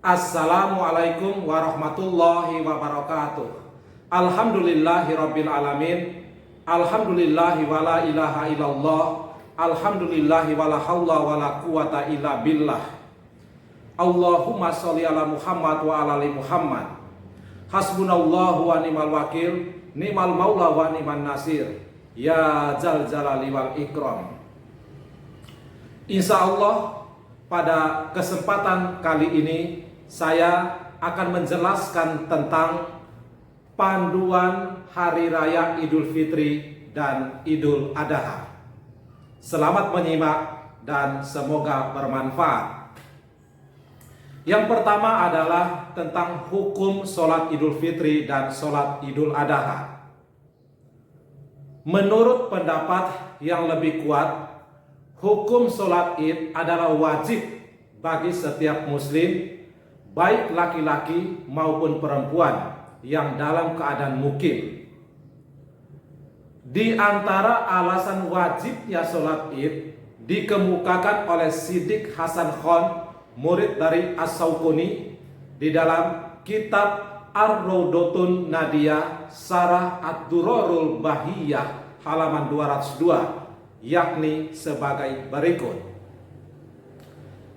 Assalamualaikum warahmatullahi wabarakatuh. Alhamdulillahirabbil alamin. Alhamdulillahi wala ilaha illallah. Alhamdulillahi wala haula wala quwata illa billah. Allahumma sholli ala Muhammad wa ala ali Muhammad. Hasbunallahu wa ni'mal wakil, ni'mal maula wa ni'man nasir. Ya zal jalali wal ikram. Insyaallah pada kesempatan kali ini saya akan menjelaskan tentang panduan Hari Raya Idul Fitri dan Idul Adha. Selamat menyimak dan semoga bermanfaat. Yang pertama adalah tentang hukum sholat Idul Fitri dan sholat Idul Adha. Menurut pendapat yang lebih kuat, hukum sholat Id adalah wajib bagi setiap muslim, baik laki-laki maupun perempuan yang dalam keadaan mukim. Di antara alasan wajibnya sholat Id dikemukakan oleh Siddiq Hasan Khan, murid dari As-Sawquni, di dalam kitab Ar-Raudhatun Nadiyah Sarah Ad-Durarul Bahiyah halaman 202, yakni sebagai berikut.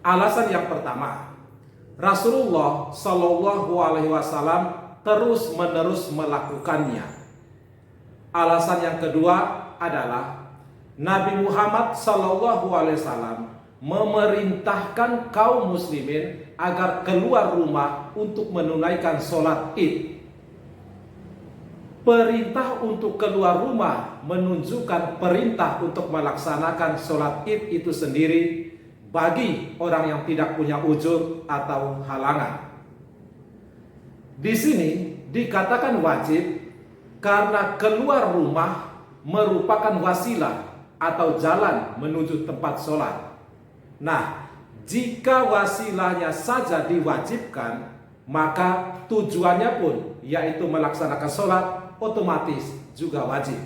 Alasan yang pertama, Rasulullah Shallallahu Alaihi Wasallam terus-menerus melakukannya. Alasan yang kedua adalah Nabi Muhammad Shallallahu Alaihi Wasallam memerintahkan kaum muslimin agar keluar rumah untuk menunaikan sholat Id. Perintah untuk keluar rumah menunjukkan perintah untuk melaksanakan sholat Id itu sendiri bagi orang yang tidak punya uzur atau halangan. Di sini dikatakan wajib karena keluar rumah merupakan wasilah atau jalan menuju tempat sholat. Nah, jika wasilahnya saja diwajibkan, maka tujuannya pun yaitu melaksanakan sholat otomatis juga wajib.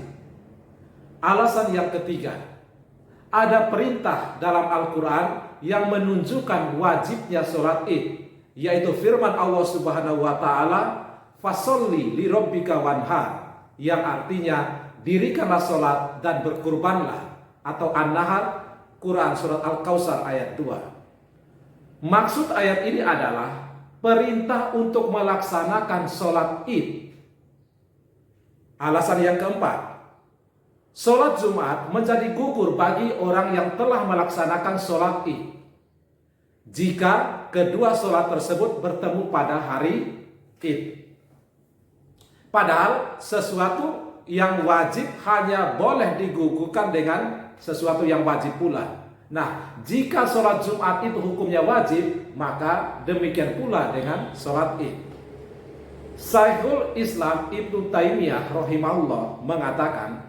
Alasan yang ketiga, ada perintah dalam Al-Quran yang menunjukkan wajibnya sholat Id, yaitu firman Allah Subhanahu wa Ta'ala, "Fasholli li rabbika wanhar", yang artinya dirikanlah sholat dan berkurbanlah, atau An-Nahl, Quran surat Al-Kautsar ayat 2. Maksud ayat ini adalah perintah untuk melaksanakan sholat Id. Alasan yang keempat, sholat Jumat menjadi gugur bagi orang yang telah melaksanakan sholat Id jika kedua sholat tersebut bertemu pada hari Id. Padahal sesuatu yang wajib hanya boleh digugurkan dengan sesuatu yang wajib pula. Nah, jika sholat Jumat itu hukumnya wajib, maka demikian pula dengan sholat Id. Syekhul Islam Ibnu Taimiyah rahimahullah mengatakan,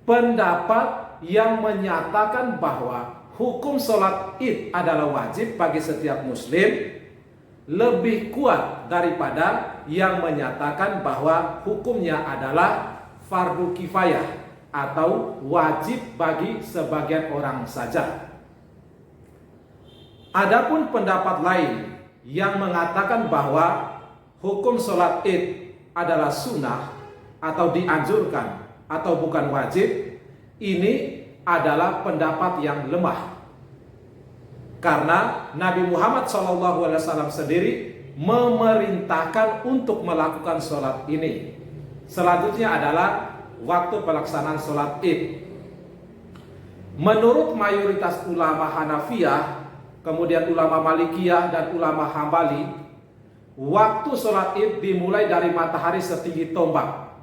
pendapat yang menyatakan bahwa hukum sholat Id adalah wajib bagi setiap muslim lebih kuat daripada yang menyatakan bahwa hukumnya adalah fardu kifayah atau wajib bagi sebagian orang saja. Adapun pendapat lain yang mengatakan bahwa hukum sholat Id adalah sunnah atau dianjurkan atau bukan wajib, ini adalah pendapat yang lemah. Karena Nabi Muhammad SAW sendiri memerintahkan untuk melakukan sholat ini. Selanjutnya adalah waktu pelaksanaan sholat Id. Menurut mayoritas ulama Hanafiyah, kemudian ulama Malikiyah dan ulama Hambali, waktu sholat Id dimulai dari matahari setinggi tombak.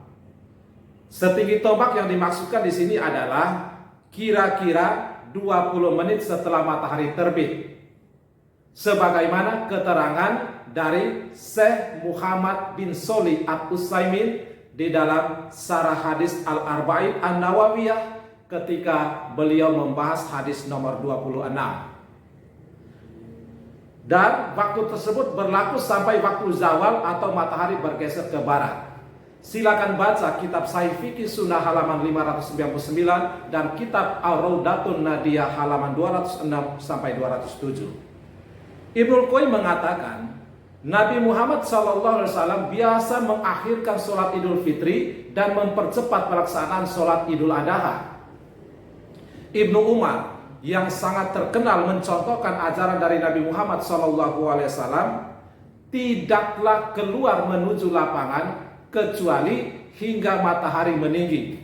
Setinggi tombak yang dimaksudkan di sini adalah kira-kira 20 menit setelah matahari terbit, sebagaimana keterangan dari Syekh Muhammad bin Sholih Al-Utsaimin di dalam Syarah Hadis Al-Arba'in An-Nawawiyah ketika beliau membahas hadis nomor 26. Dan waktu tersebut berlaku sampai waktu zawal atau matahari bergeser ke barat. Silakan baca kitab Sahih Fikih Sunnah halaman 599 dan kitab Ar-Raudhatun Nadiyah halaman 206 sampai 207. Ibnu Qayyim mengatakan, Nabi Muhammad SAW biasa mengakhirkan sholat Idul Fitri dan mempercepat pelaksanaan sholat Idul Adha. Ibnu Umar yang sangat terkenal mencontohkan ajaran dari Nabi Muhammad SAW tidaklah keluar menuju lapangan kecuali hingga matahari meninggi.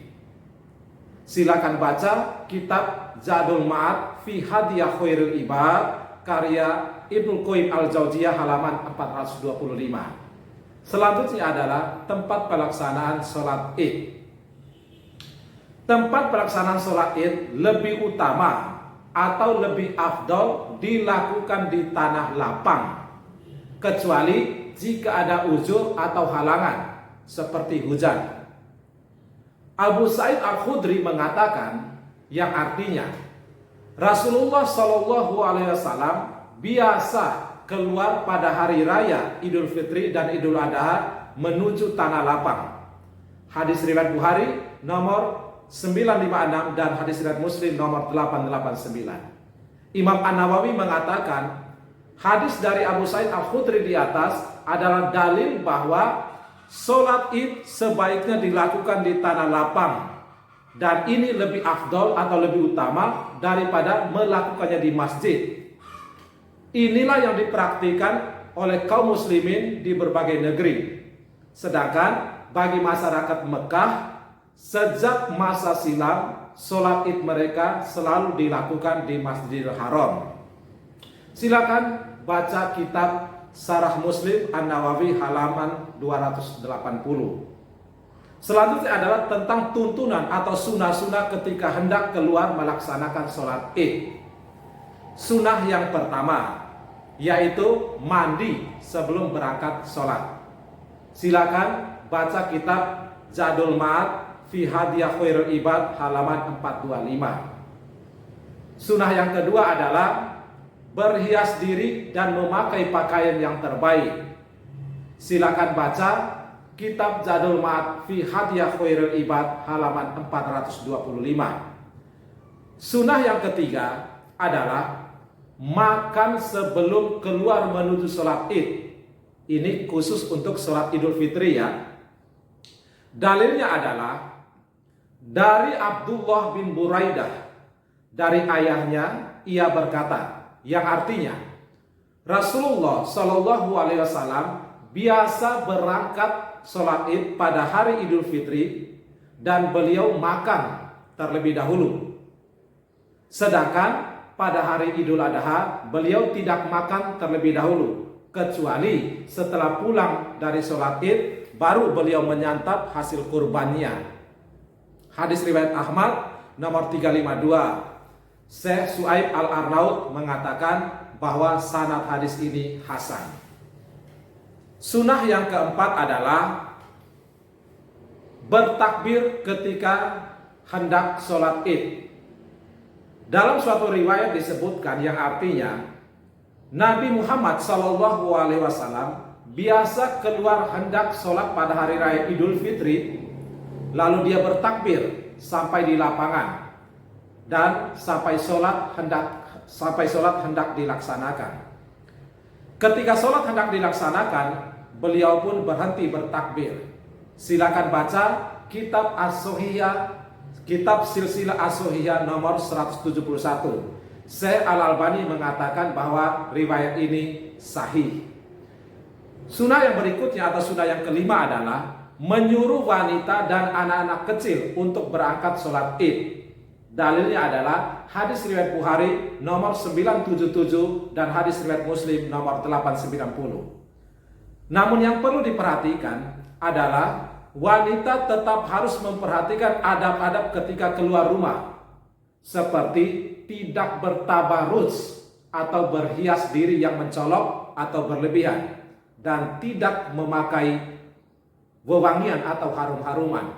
Silakan baca kitab Zadul Ma'ad fi Hadiyah Khairul Ibad karya Ibnu Qayyim Al-Jauziyah halaman 425. Selanjutnya adalah tempat pelaksanaan sholat Id. Tempat pelaksanaan sholat Id lebih utama atau lebih afdol dilakukan di tanah lapang, kecuali jika ada uzur atau halangan seperti hujan. Abu Sa'id Al-Khudri mengatakan, yang artinya Rasulullah SAW biasa keluar pada hari raya Idul Fitri dan Idul Adha menuju tanah lapang. Hadis riwayat Bukhari nomor 956 dan hadis riwayat Muslim nomor 889. Imam An-Nawawi mengatakan hadis dari Abu Sa'id Al-Khudri di atas adalah dalil bahwa sholat Id sebaiknya dilakukan di tanah lapang, dan ini lebih afdol atau lebih utama daripada melakukannya di masjid. Inilah yang dipraktikkan oleh kaum muslimin di berbagai negeri. Sedangkan bagi masyarakat Mekah, sejak masa silam, sholat Id mereka selalu dilakukan di Masjidil Haram. Silakan baca kitab Syarah Muslim An-Nawawi halaman 280. Selanjutnya adalah tentang tuntunan atau sunnah-sunnah ketika hendak keluar melaksanakan sholat Id. Sunnah yang pertama yaitu mandi sebelum berangkat sholat. Silakan baca kitab Zadul Ma'ad fi Hadiyah Khairul Ibad halaman 425. Sunnah yang kedua adalah berhias diri dan memakai pakaian yang terbaik. Silakan baca kitab Zadul Ma'ad fi Hadiyah Khairul Ibad halaman 425. Sunnah yang ketiga adalah makan sebelum keluar menuju sholat Id. Ini khusus untuk sholat Idul Fitri ya. Dalilnya adalah dari Abdullah bin Buraidah, dari ayahnya, ia berkata, yang artinya Rasulullah SAW biasa berangkat sholat Id pada hari Idul Fitri dan beliau makan terlebih dahulu. Sedangkan pada hari Idul Adha beliau tidak makan terlebih dahulu, kecuali setelah pulang dari sholat Id baru beliau menyantap hasil kurbannya. Hadis riwayat Ahmad nomor 352. Syekh Su'aib Al-Arnaud mengatakan bahwa sanad hadis ini hasan. Sunnah yang keempat adalah bertakbir ketika hendak sholat Id. Dalam suatu riwayat disebutkan yang artinya Nabi Muhammad SAW biasa keluar hendak sholat pada hari raya Idul Fitri, lalu dia bertakbir sampai di lapangan dan sampai sholat hendak dilaksanakan. Ketika sholat hendak dilaksanakan, beliau pun berhenti bertakbir. Silakan baca kitab As-Sahihah, kitab Silsilah As-Sahihah nomor 171. Syekh Al-Albani mengatakan bahwa riwayat ini sahih. Sunnah yang berikutnya atau sunnah yang kelima adalah menyuruh wanita dan anak-anak kecil untuk berangkat sholat Id. Dalilnya adalah hadis riwayat Bukhari nomor 977 dan hadis riwayat Muslim nomor 890. Namun yang perlu diperhatikan adalah wanita tetap harus memperhatikan adab-adab ketika keluar rumah, seperti tidak bertabarruj atau berhias diri yang mencolok atau berlebihan, dan tidak memakai wewangian atau harum-haruman.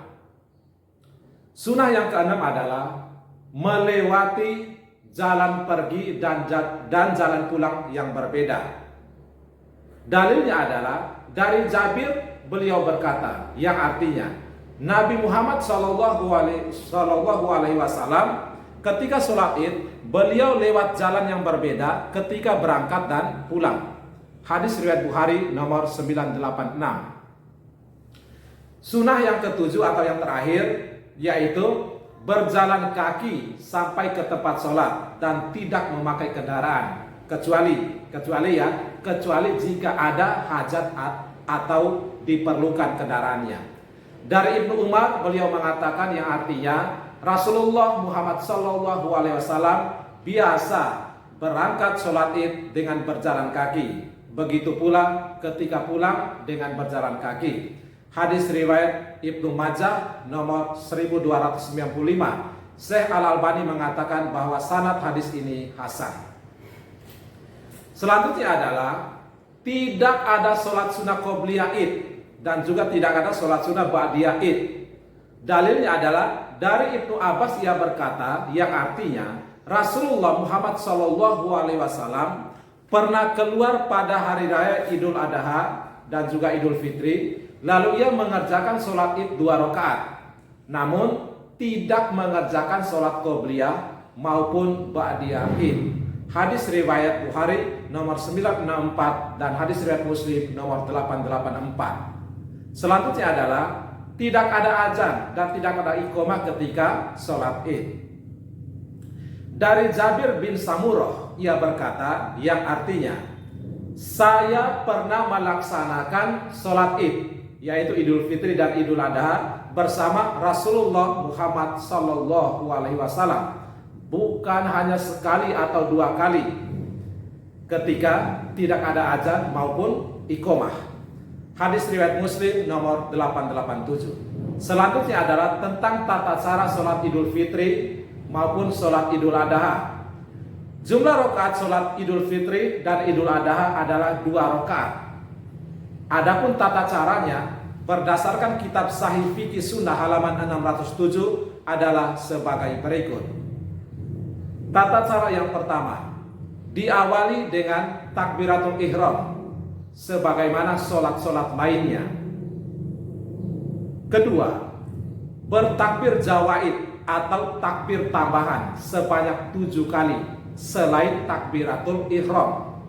Sunnah yang keenam adalah melewati jalan pergi dan jalan pulang yang berbeda. Dalilnya adalah dari Jabir, beliau berkata, yang artinya Nabi Muhammad SAW ketika sholat Id beliau lewat jalan yang berbeda ketika berangkat dan pulang. Hadis riwayat Bukhari nomor 986. Sunnah yang ketujuh atau yang terakhir yaitu berjalan kaki sampai ke tempat sholat dan tidak memakai kendaraan kecuali jika ada hajat atau diperlukan kendaraannya. Dari Ibnu Umar beliau mengatakan yang artinya Rasulullah Muhammad SAW biasa berangkat sholat id dengan berjalan kaki. Begitu pula ketika pulang dengan berjalan kaki. Hadis riwayat Ibnu Majah nomor 1295. Syekh Al-Albani mengatakan bahwa sanad hadis ini hasan. Selanjutnya adalah tidak ada sholat sunnah qobliyah id dan juga tidak ada sholat sunnah ba'diyah id. Dalilnya adalah dari Ibnu Abbas, ia berkata yang artinya Rasulullah Muhammad SAW pernah keluar pada hari raya Idul Adha dan juga Idul Fitri, lalu ia mengerjakan sholat id 2 rakaat, namun tidak mengerjakan sholat qobliyah maupun ba'diyah id. Hadis riwayat Bukhari nomor 964 dan hadis riwayat Muslim nomor 884. Selanjutnya adalah tidak ada azan dan tidak ada iqamah ketika sholat id. Dari Jabir bin Samurah, ia berkata yang artinya saya pernah melaksanakan sholat id yaitu Idul Fitri dan Idul Adha bersama Rasulullah Muhammad SAW, bukan hanya sekali atau 2 kali ketika tidak ada azan maupun iqamah. Hadis riwayat Muslim nomor 887. Selanjutnya adalah tentang tata cara sholat Idul Fitri maupun sholat Idul Adha. Jumlah rakaat sholat Idul Fitri dan Idul Adha adalah 2 rakaat. Adapun tata caranya berdasarkan kitab Sahih Fikih Sunnah halaman 607 adalah sebagai berikut. Tata cara yang pertama, diawali dengan takbiratul ihram sebagaimana sholat-sholat lainnya. Kedua, bertakbir jawaid atau takbir tambahan sebanyak 7 kali selain takbiratul ihram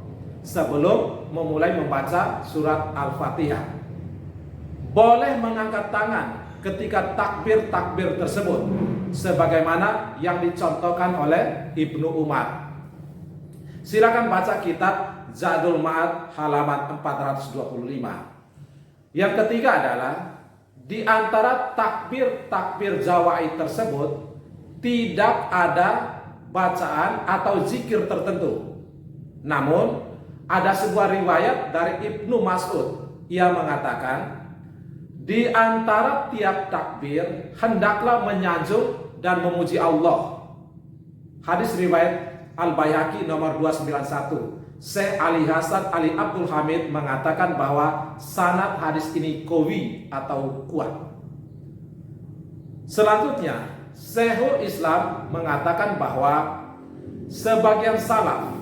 sebelum memulai membaca surat Al-Fatihah. Boleh mengangkat tangan ketika takbir-takbir tersebut sebagaimana yang dicontohkan oleh Ibnu Umar. Silakan baca kitab Zadul Ma'ad halaman 425. Yang ketiga adalah di antara takbir-takbir jawaid tersebut tidak ada bacaan atau zikir tertentu. Namun ada sebuah riwayat dari Ibnu Mas'ud, ia mengatakan di antara tiap takbir hendaklah menyanjung dan memuji Allah. Hadis riwayat Al-Baihaqi nomor 291. Syekh Ali Hasan Ali Abdul Hamid mengatakan bahwa sanad hadis ini qawi atau kuat. Selanjutnya, Syekhul Islam mengatakan bahwa sebagian salaf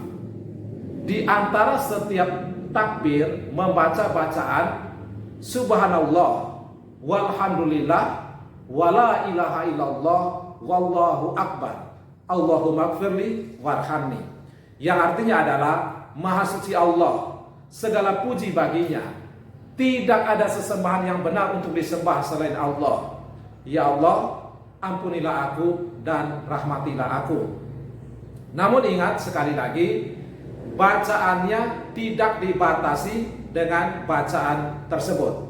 di antara setiap takbir membaca bacaan subhanallah walhamdulillah wala ilaha illallah wallahu akbar Allahumma gfirli warhamni, yang artinya adalah maha suci Allah, segala puji baginya, tidak ada sesembahan yang benar untuk disembah selain Allah. Ya Allah, ampunilah aku dan rahmatilah aku. Namun ingat sekali lagi, bacaannya tidak dibatasi dengan bacaan tersebut.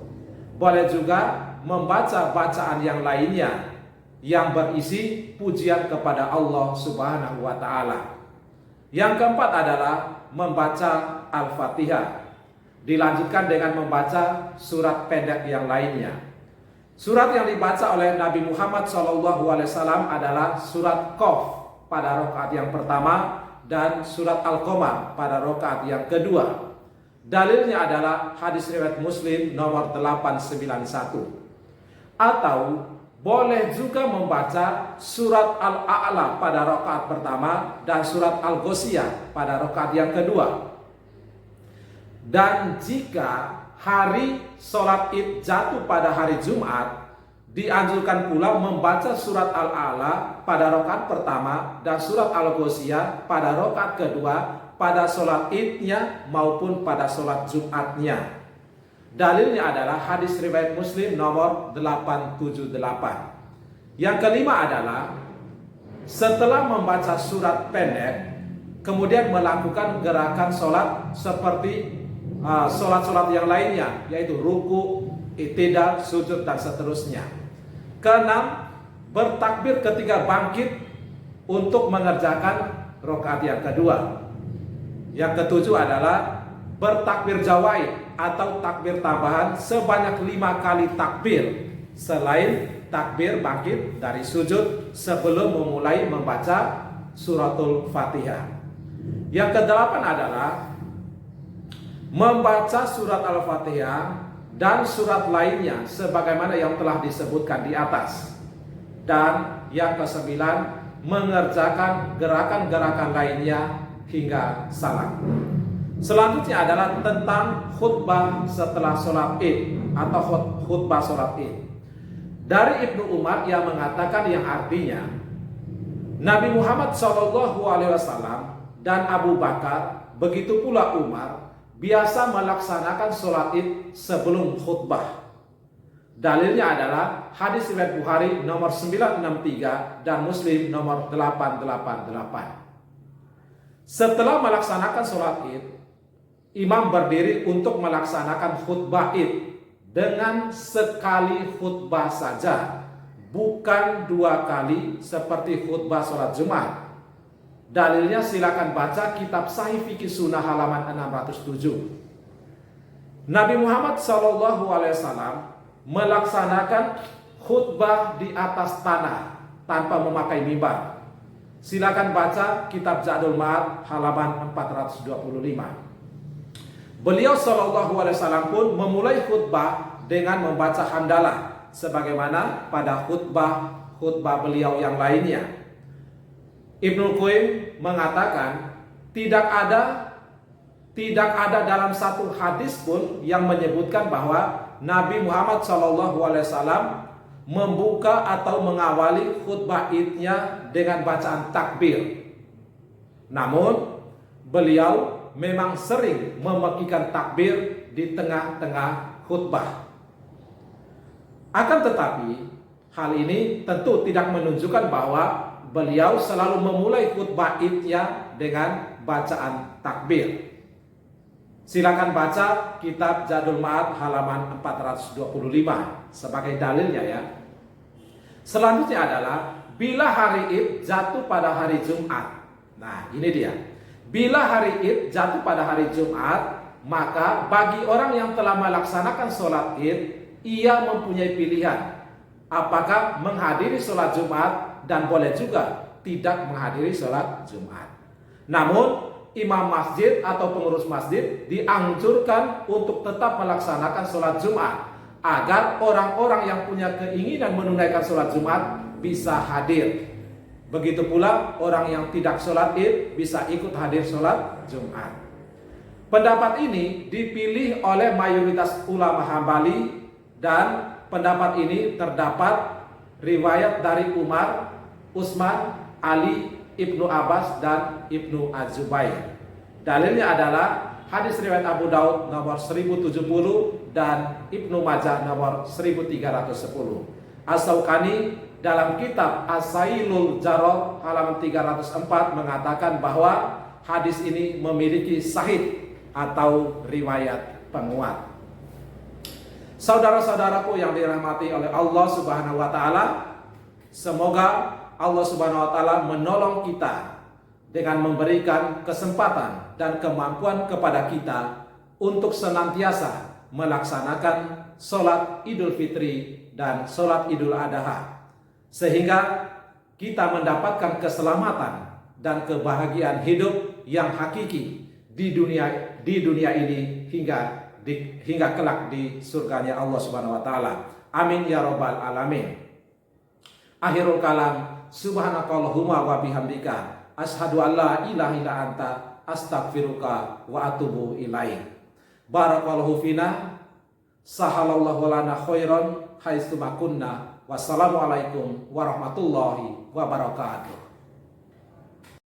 Boleh juga membaca bacaan yang lainnya yang berisi pujian kepada Allah Subhanahu wa Ta'ala. Yang keempat adalah membaca Al-Fatihah, dilanjutkan dengan membaca surat pendek yang lainnya. Surat yang dibaca oleh Nabi Muhammad SAW adalah surat Qaf pada rakaat yang pertama dan surat Al-Qamar pada rakaat yang kedua. Dalilnya adalah hadis riwayat Muslim nomor 891. Atau boleh juga membaca surat Al-A'la pada rakaat pertama dan surat Al-Ghasyiyah pada rakaat yang kedua. Dan jika hari sholat id jatuh pada hari Jumat, Dianjurkan pula membaca surat Al-A'la pada rakaat pertama dan surat Al-Ghasyiyah pada rakaat kedua pada sholat idnya maupun pada sholat Jumatnya. Dalilnya adalah hadis riwayat Muslim nomor 878. Yang kelima adalah setelah membaca surat pendek, kemudian melakukan gerakan sholat seperti sholat-sholat yang lainnya, yaitu ruku, i'tidal, sujud, dan seterusnya. Keenam, bertakbir ketika bangkit untuk mengerjakan rakaat yang kedua. Yang ketujuh adalah bertakbir jawaid atau takbir tambahan sebanyak 5 kali takbir selain takbir bangkit dari sujud sebelum memulai membaca suratul Fatihah. Yang kedelapan adalah membaca surat Al-Fatihah dan surat lainnya sebagaimana yang telah disebutkan di atas. Dan yang kesembilan, mengerjakan gerakan-gerakan lainnya hingga salam. Selanjutnya adalah tentang khutbah setelah sholat id atau khutbah sholat id. Dari Ibnu Umar yang mengatakan yang artinya Nabi Muhammad SAW dan Abu Bakar, begitu pula Umar, biasa melaksanakan sholat id sebelum khutbah. Dalilnya adalah hadis riwayat Bukhari nomor 963 dan Muslim nomor 888. Setelah melaksanakan sholat id, imam berdiri untuk melaksanakan khutbah id dengan sekali khutbah saja, bukan 2 kali seperti khutbah sholat Jumat. Dalilnya silakan baca kitab Sahih Fikih Sunnah halaman 607. Nabi Muhammad SAW melaksanakan khutbah di atas tanah tanpa memakai mimbar. Silakan baca kitab Zadul Ma'ad halaman 425. Beliau SAW pun memulai khutbah dengan membaca hamdalah sebagaimana pada khutbah beliau yang lainnya. Ibnu Qayyim mengatakan tidak ada dalam satu hadis pun yang menyebutkan bahwa Nabi Muhammad SAW membuka atau mengawali khutbah idnya dengan bacaan takbir. Namun beliau memang sering memekikan takbir di tengah-tengah khutbah. Akan tetapi hal ini tentu tidak menunjukkan bahwa beliau selalu memulai khutbah idnya dengan bacaan takbir. Silakan baca kitab Zadul Ma'ad halaman 425 sebagai dalilnya ya. Selanjutnya adalah bila hari id jatuh pada hari Jumat. Nah, ini dia. Bila hari id jatuh pada hari Jumat, maka bagi orang yang telah melaksanakan sholat id, ia mempunyai pilihan apakah menghadiri sholat Jumat dan boleh juga tidak menghadiri sholat Jumat. Namun imam masjid atau pengurus masjid dianjurkan untuk tetap melaksanakan sholat Jumat agar orang-orang yang punya keinginan menunaikan sholat Jumat bisa hadir. Begitu pula orang yang tidak sholat id bisa ikut hadir sholat Jumat. Pendapat ini dipilih oleh mayoritas ulama Hambali dan pendapat ini terdapat riwayat dari Umar, Utsman, Ali, Ibnu Abbas, dan Ibnu Az-Zubair. Dalilnya adalah hadis riwayat Abu Daud nomor 1070 dan Ibnu Majah nomor 1310. As-Syaukani dalam kitab As-Sailul Jarrah halaman 304 mengatakan bahwa hadis ini memiliki sahih atau riwayat penguat. Saudara-saudaraku yang dirahmati oleh Allah Subhanahu wa taala, semoga Allah Subhanahu wa taala menolong kita dengan memberikan kesempatan dan kemampuan kepada kita untuk senantiasa melaksanakan sholat Idul Fitri dan sholat Idul Adha, sehingga kita mendapatkan keselamatan dan kebahagiaan hidup yang hakiki di dunia ini hingga kelak di surganya Allah Subhanahu wa taala. Amin ya rabbal alamin. Akhirul kalam, subhanakallahumma wa bihamdika asyhadu an la ilaha illa anta astaghfiruka wa atubu ilaik. Barakallahu fina, sahalallahu lana khairan haitsu ma kunna Wassalamualaikum warahmatullahi wabarakatuh.